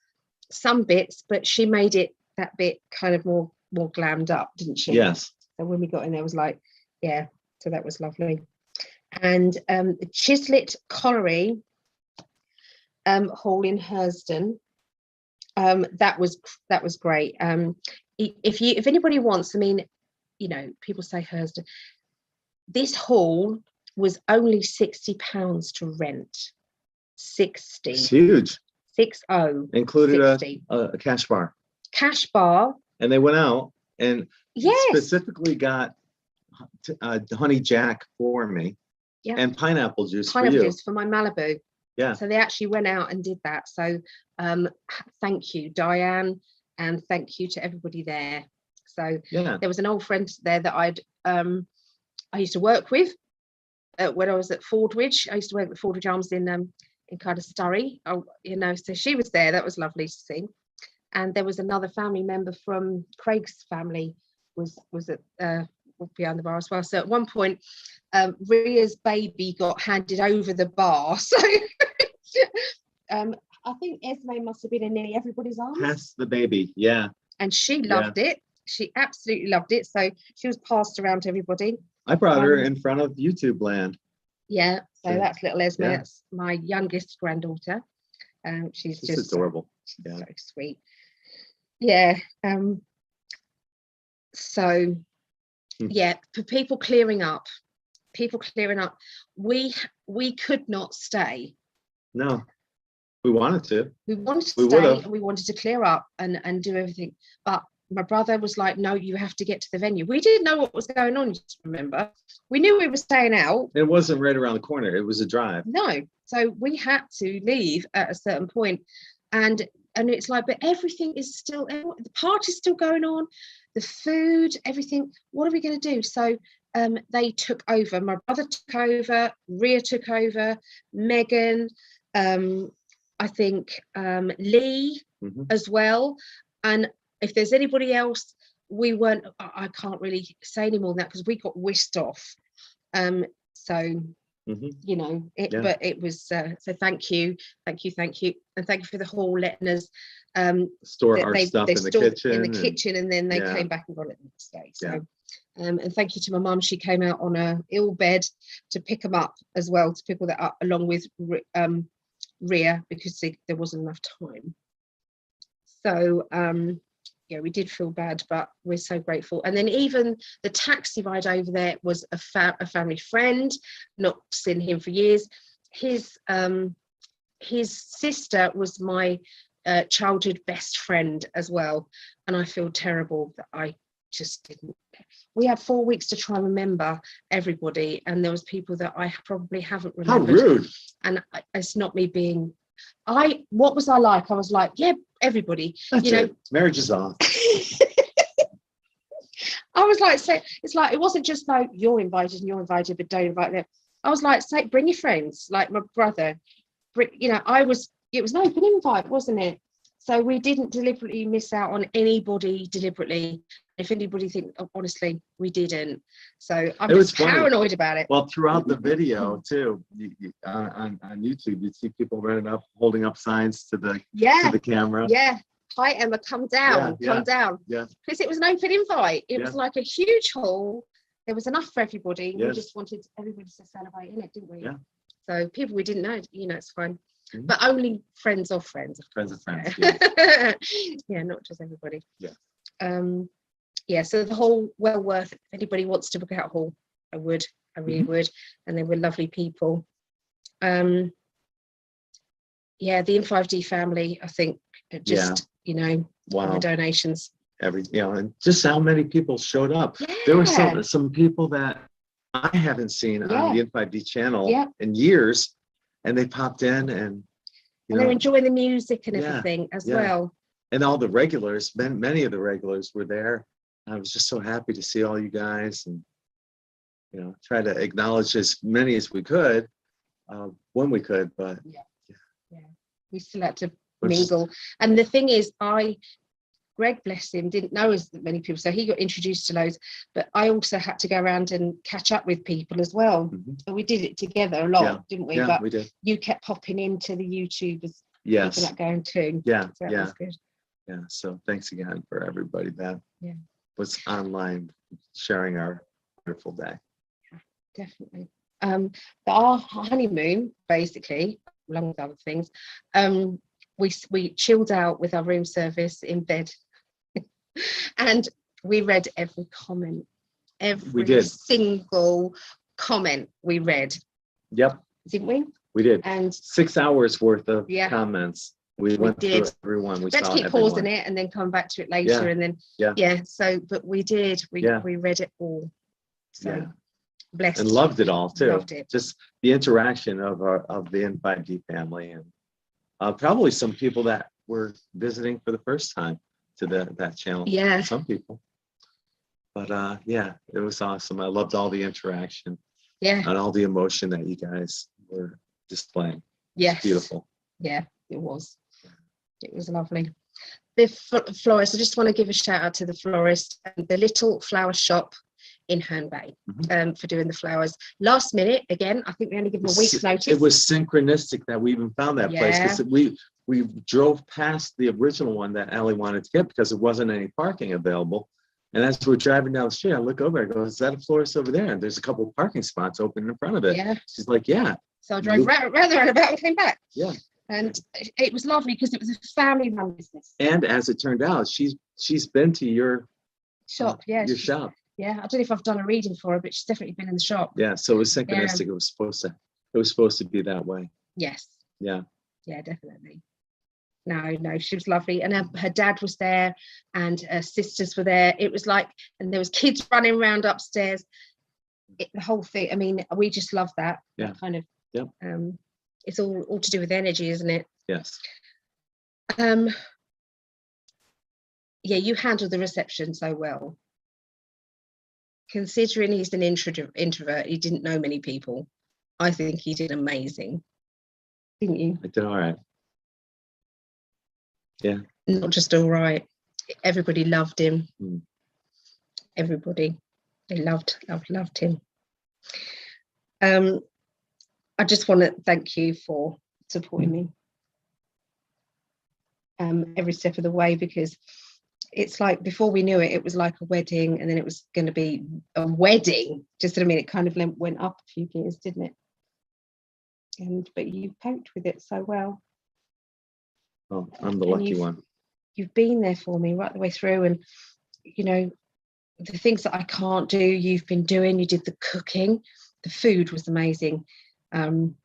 some bits, but she made it that bit kind of more glammed up, didn't she? Yes. So when we got in there, it was like, yeah, so that was lovely. And the Chislet Colliery haul in Hersden. That was great. If anybody wants, I mean, you know, people say Hersden. This hall was only £60 to rent. 60. It's huge. 60. Included 60. a cash bar. Cash bar. And they went out and specifically got honey jack for me. Yeah. And pineapple juice for you. Juice for my Malibu. Yeah. So they actually went out and did that. So thank you, Diane, and thank you to everybody there. So there was an old friend there that I used to work with when I was at Fordwich. I used to work with Fordwich Arms in kind of Surrey. Oh, you know, so she was there. That was lovely to see. And there was another family member from Craig's family was at behind the bar as well. So at one point, Ria's baby got handed over the bar. So I think Esme must have been in nearly everybody's arms. Past the baby, yeah. And she loved it. She absolutely loved it. So she was passed around to everybody. I brought her in front of YouTube land. Yeah, so that's little Esme. Yeah. That's my youngest granddaughter. She's just adorable. So sweet. Yeah. So yeah, for people clearing up, we could not stay. No, we wanted to. We wanted to stay and we wanted to clear up and do everything. But my brother was like, no, you have to get to the venue. We didn't know what was going on, just remember. We knew we were staying out. It wasn't right around the corner. It was a drive. No. So we had to leave at a certain point. And it's like, but everything is still, the party's still going on, the food, everything. What are we going to do? So they took over. My brother took over, Ria took over, Megan, I think Lee as well. And if there's anybody else, we weren't, I can't really say any more than that because we got whisked off. You know, but it was, so thank you. And thank you for the hall letting us store our stuff in the kitchen. And then they came back and got it the next day. So, and thank you to my mum. She came out on a ill bed to pick them up as well, to pick all that up along with Ria, because there wasn't enough time. So, yeah, we did feel bad, but we're so grateful. And then even the taxi ride over there was a family friend, not seen him for years. His sister was my childhood best friend as well. And I feel terrible that I just didn't. We had 4 weeks to try and remember everybody. And there was people that I probably haven't remembered. How rude. And it's not me being, what was I like? I was like, yeah, everybody. That's you know, it. Marriage is on. I was like, say, it's like, it wasn't just like you're invited, but don't invite them. I was like, say, bring your friends, like my brother. You know, it was an open invite, wasn't it? So we didn't deliberately miss out on anybody deliberately. If anybody thinks, honestly, we didn't. So I'm just paranoid about it. Well, throughout the video too, on YouTube, you see people running up, holding up signs to the camera. Yeah. Hi, Emma, come down, come down. Yeah. Because it was an open invite. It was like a huge hall. There was enough for everybody. Yes. We just wanted everybody to celebrate in it, didn't we? Yeah. So people we didn't know, you know, it's fine. Mm-hmm. But only friends of friends. Friends of friends. Yeah. Yeah, not just everybody. Yeah. Yeah, so the whole well worth. If anybody wants to book out hall, I really would. And they were lovely people. Yeah, the In5D family, I think, just you know, wow, the donations, and just how many people showed up. There were some people that I haven't seen on the In5D channel in years, and they popped in, and they're enjoying the music and everything as well. And all the regulars, many of the regulars were there. I was just so happy to see all you guys, and try to acknowledge as many as we could when we could. But we still had to mingle. And the thing is, Gregg, bless him, didn't know as many people, so he got introduced to loads. But I also had to go around and catch up with people as well. And we did it together a lot, didn't we? Yeah, but we did. You kept popping into the YouTubers. Yes. People that going too. Yeah. So that was good. Yeah. So thanks again for everybody that was online sharing our wonderful day. Yeah, definitely. Our honeymoon, basically, along with other things, we chilled out with our room service in bed, and we read every comment, every single comment we read. Yep. Didn't we? We did. And 6 hours worth of comments. We went through everyone. We had to keep pausing it and then come back to it later, and then so but we did. We read it all. So blessed. And loved it all too. Loved it. Just the interaction of the N5D family, and probably some people that were visiting for the first time to that channel. Yeah. Some people. But it was awesome. I loved all the interaction. Yeah. And all the emotion that you guys were displaying. Yes. It's beautiful. Yeah, it was. It was lovely. The florist, I just want to give a shout out to the florist and the little flower shop in Handmade for doing the flowers. Last minute, again, I think we only give them a week's notice. It was synchronistic that we even found that place, because we drove past the original one that Allie wanted to get because there wasn't any parking available. And as we're driving down the street, I look over, I go, is that a florist over there? And there's a couple of parking spots open in front of it. Yeah. She's like, yeah. So I drove round about and came back. Yeah. And it was lovely because it was a family-run business. And as it turned out, she's been to your shop. Your shop. Yeah. I don't know if I've done a reading for her, but she's definitely been in the shop. Yeah. So it was synchronistic. It was supposed to be that way. Yes. Yeah. Yeah, definitely. No, she was lovely, and her dad was there, and her sisters were there. It was like, and there was kids running around upstairs. The whole thing. I mean, we just love that. Yeah. That kind of. Yep. It's all to do with energy, isn't it? Yes. Yeah, you handled the reception so well. Considering he's an introvert, he didn't know many people. I think he did amazing. Didn't you? I did all right. Yeah. Not just all right. Everybody loved him. Everybody. They loved him. I just want to thank you for supporting me every step of the way, because it's like, before we knew it, it was like a wedding, and then it was going to be a wedding. Just I mean, it kind of went up a few gears, didn't it? But you coped with it so well. Oh, I'm the lucky one. You've been there for me right the way through, and the things that I can't do, you've been doing. You did the cooking. The food was amazing. Some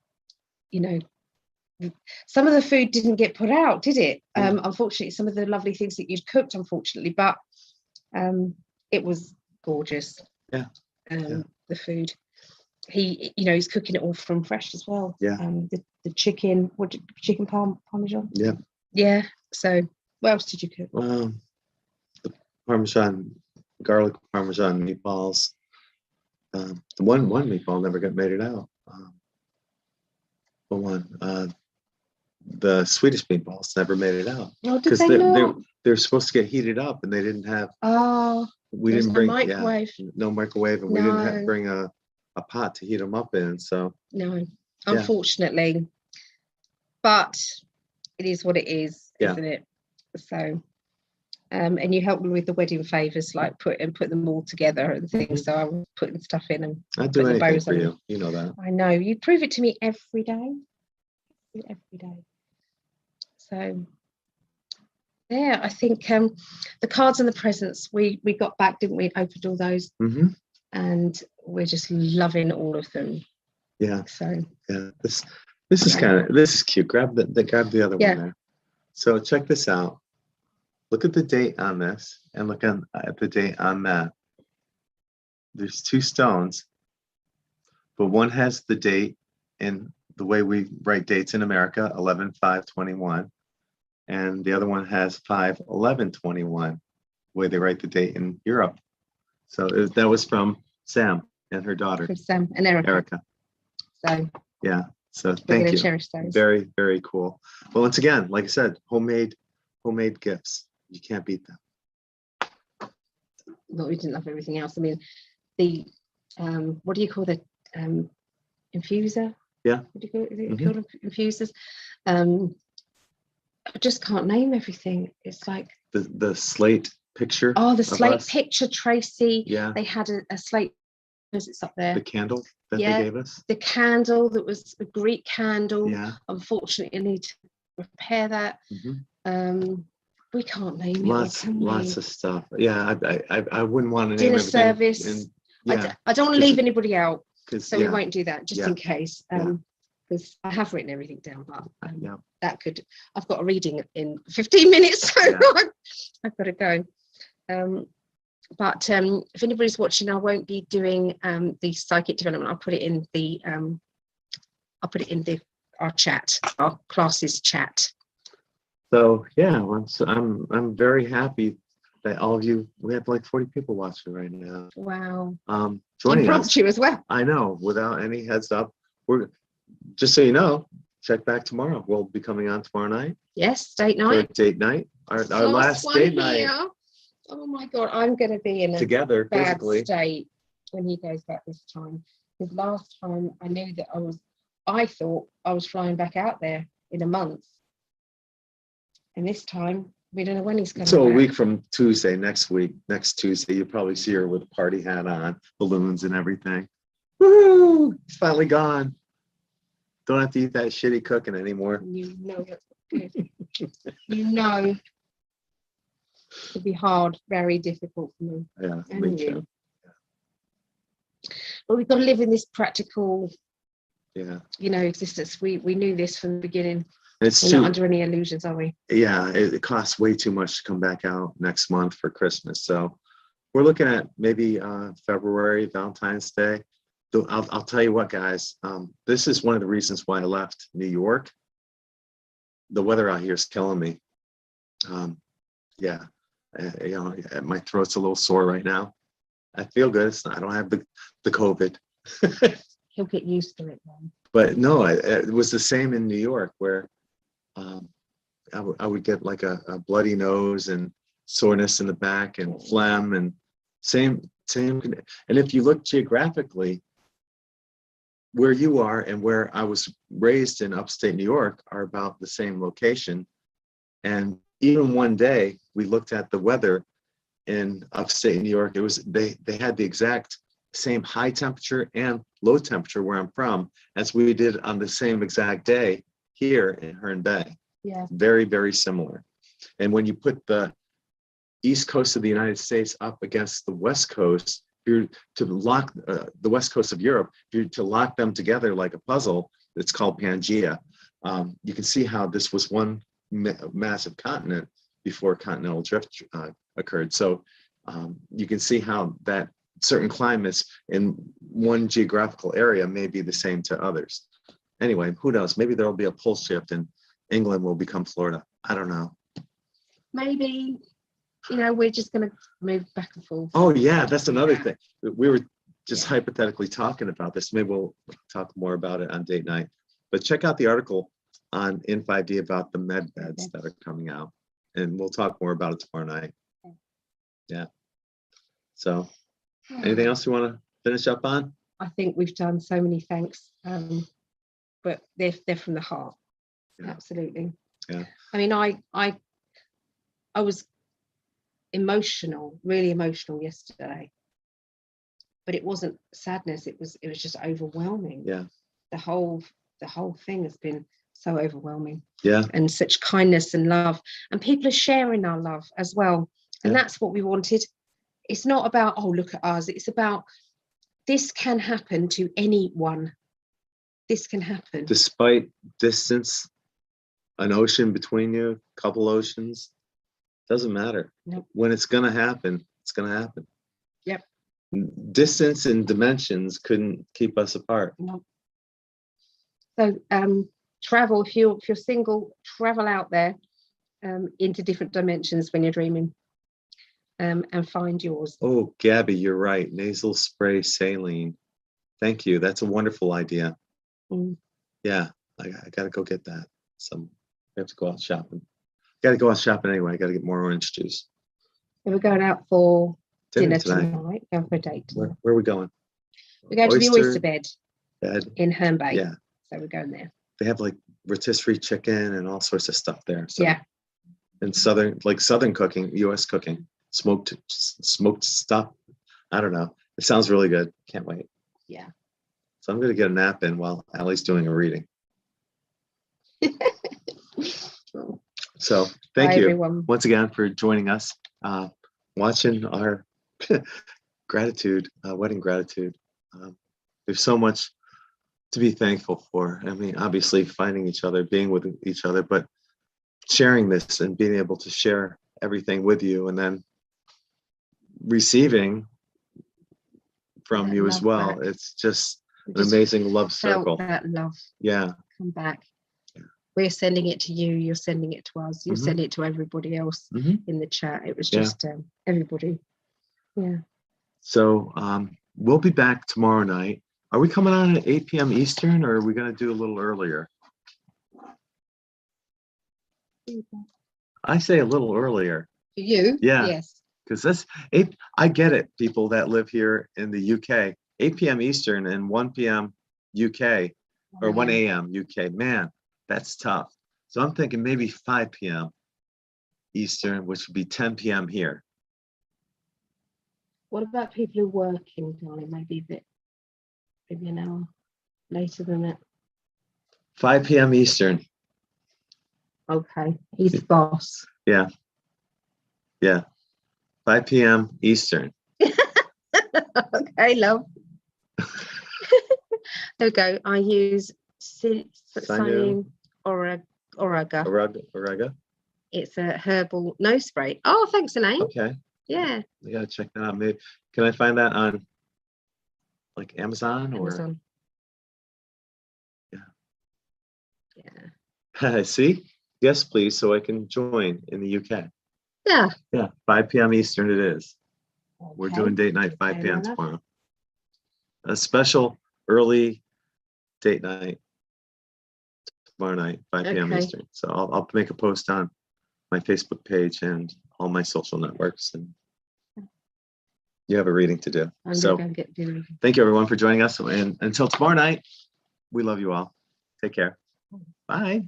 of the food didn't get put out, did it? Unfortunately, some of the lovely things that you'd cooked, unfortunately, but it was gorgeous. Yeah. The food. He's cooking it all from fresh as well. Yeah. The chicken, chicken parmesan? Yeah. Yeah. So what else did you cook? The garlic parmesan meatballs. The one meatball never made it out. The Swedish meatballs never made it out. Oh, did they not? They're supposed to get heated up, and they didn't have. We didn't bring microwave. No microwave, and we didn't bring a pot to heat them up in. So no, unfortunately, but it is what it is, isn't it? So, and you helped me with the wedding favors, like put them all together and things. So I was putting stuff in, and I do anything for you. You know that. I know, you prove it to me every day. So yeah, I think the cards and the presents we got back, didn't we? Opened all those, and we're just loving all of them. Yeah. So yeah, this is kind of, this is cute. Grab grab the other one there. So check this out. Look at the date on this and look at the date on that. There's two stones, but one has the date in the way we write dates in America, 11/5/21, and the other one has 5/11/21, the way they write the date in Europe. So that was from Sam and her daughter. From Sam and Erica. So yeah. So we're thank you. Cherish those. Very, very cool. Well, once again, like I said, homemade gifts. You can't beat them. But we didn't love everything else. I mean, the what do you call the infuser? Yeah. What do you call it? Is it called infusers? I just can't name everything. It's like the slate picture. Oh, the slate picture, Tracy. Yeah. They had a slate. It's up there. The candle that they gave us. The candle that was a Greek candle. Yeah. Unfortunately, I need to repair that. We can't name lots of stuff. Yeah, I wouldn't want to name dinner everything. Service. I don't want to leave anybody out, so we won't do that just in case. Because I have written everything down, but that could. I've got a reading in 15 minutes, so I've got to go. But if anybody's watching, I won't be doing the psychic development. I'll put it in the our chat, our classes chat. So yeah, I'm very happy that all of you. We have like 40 people watching right now. Wow. Joining us you as well. I know, without any heads up. We're just so you know. Check back tomorrow. We'll be coming on tomorrow night. Yes, date night. Date night. Our last date night. Oh my God, I'm going to be in a together bad physically state when he goes back this time. Because last time I knew that I thought I was flying back out there in a month. And this time, we don't know when he's coming So back. a week from Tuesday, next Tuesday, you'll probably see her with a party hat on, balloons and everything. Woo! It's finally gone. Don't have to eat that shitty cooking anymore. You know that's good. You know. It'd be hard, very difficult for me. Yeah, me too. But we've got to live in this practical, existence. We knew this from the beginning. We're not under any illusions, are we? Yeah, it costs way too much to come back out next month for Christmas. So we're looking at maybe February, Valentine's Day. I'll tell you what, guys. This is one of the reasons why I left New York. The weather out here is killing me. My throat's a little sore right now. I feel good. I don't have the COVID. He'll get used to it then. But no, it was the same in New York, where I would get like a bloody nose and soreness in the back and phlegm and same. And if you look geographically, where you are and where I was raised in upstate New York are about the same location. And even one day we looked at the weather in upstate New York. It was they had the exact same high temperature and low temperature where I'm from as we did on the same exact day here in Herne Bay. Yeah. Very, very similar. And when you put the east coast of the United States up against the west coast, if you're to lock the west coast of Europe, if you're to lock them together like a puzzle, it's called Pangea. You can see how this was one massive continent before continental drift occurred. So you can see how that certain climates in one geographical area may be the same to others. Anyway, who knows? Maybe there will be a pole shift and England will become Florida. I don't know. Maybe, we're just going to move back and forth. Oh, yeah, that's another thing. We were just hypothetically talking about this. Maybe we'll talk more about it on date night. But check out the article on In5D about the med beds that are coming out. And we'll talk more about it tomorrow night. Yeah. So anything else you want to finish up on? I think we've done so many thanks, but they're from the heart. Yeah. Absolutely. Yeah. I mean, I was emotional, really emotional yesterday, but it wasn't sadness. It was just overwhelming. Yeah. The whole thing has been so overwhelming. Yeah. And such kindness and love, and people are sharing our love as well. And that's what we wanted. It's not about, oh, look at us. It's about this can happen to anyone. this can happen. Despite distance, an ocean between you, a couple oceans, doesn't matter. Nope. When it's gonna happen, it's gonna happen. Yep. Distance and dimensions couldn't keep us apart. Nope. So travel, if you're single, travel out there into different dimensions when you're dreaming, and find yours. Oh, Gabby, you're right. Nasal spray saline. Thank you. That's a wonderful idea. Yeah, I gotta go get that. I have to go out shopping. Gotta go out shopping anyway. I gotta get more orange juice. And we're going out for dinner tonight. Going for a date. Where are we going? We're going to the Oyster Bed in Handmade. Yeah. So we're going there. They have like rotisserie chicken and all sorts of stuff there. So. Yeah. And southern cooking, U.S. cooking, smoked stuff. I don't know. It sounds really good. Can't wait. Yeah. So I'm gonna get a nap in while Allie's doing a reading. So thank you everyone. once again for joining us, watching our gratitude, wedding gratitude. There's so much to be thankful for. I mean, obviously finding each other, being with each other, but sharing this and being able to share everything with you, and then receiving from you as well. Back. It's just an amazing love circle. That love. Yeah. Come back. We're sending it to you. You're sending it to us. You're sending it to everybody else in the chat. It was just everybody. Yeah. So we'll be back tomorrow night. Are we coming on at 8 p.m. Eastern, or are we going to do a little earlier? I say a little earlier. For you? Yeah. Yes. Because that's 8. I get it, people that live here in the UK. 8 p.m. Eastern and 1 p.m. UK, or 1 a.m. UK. Man, that's tough. So I'm thinking maybe 5 p.m. Eastern, which would be 10 p.m. here. What about people who are working, darling? Maybe an hour later than that. 5 p.m. Eastern. Okay, he's the boss. Yeah. Yeah. 5 p.m. Eastern. Okay, love. There we go. I use Cyan Oraga. It's a herbal nose spray. Oh, thanks, Elaine. Okay. Yeah. I gotta check that out. Maybe can I find that on like Amazon or? Amazon. Yeah. Yeah. See? Yes, please, so I can join in the UK. Yeah. Yeah. 5 p.m. Eastern it is. Okay. We're doing date night 5 p.m. tomorrow. A special early date night tomorrow night, 5 p.m. Eastern. So I'll make a post on my Facebook page and all my social networks, and you have a reading to do. So thank you everyone for joining us, and until tomorrow night, we love you all. Take care. Bye.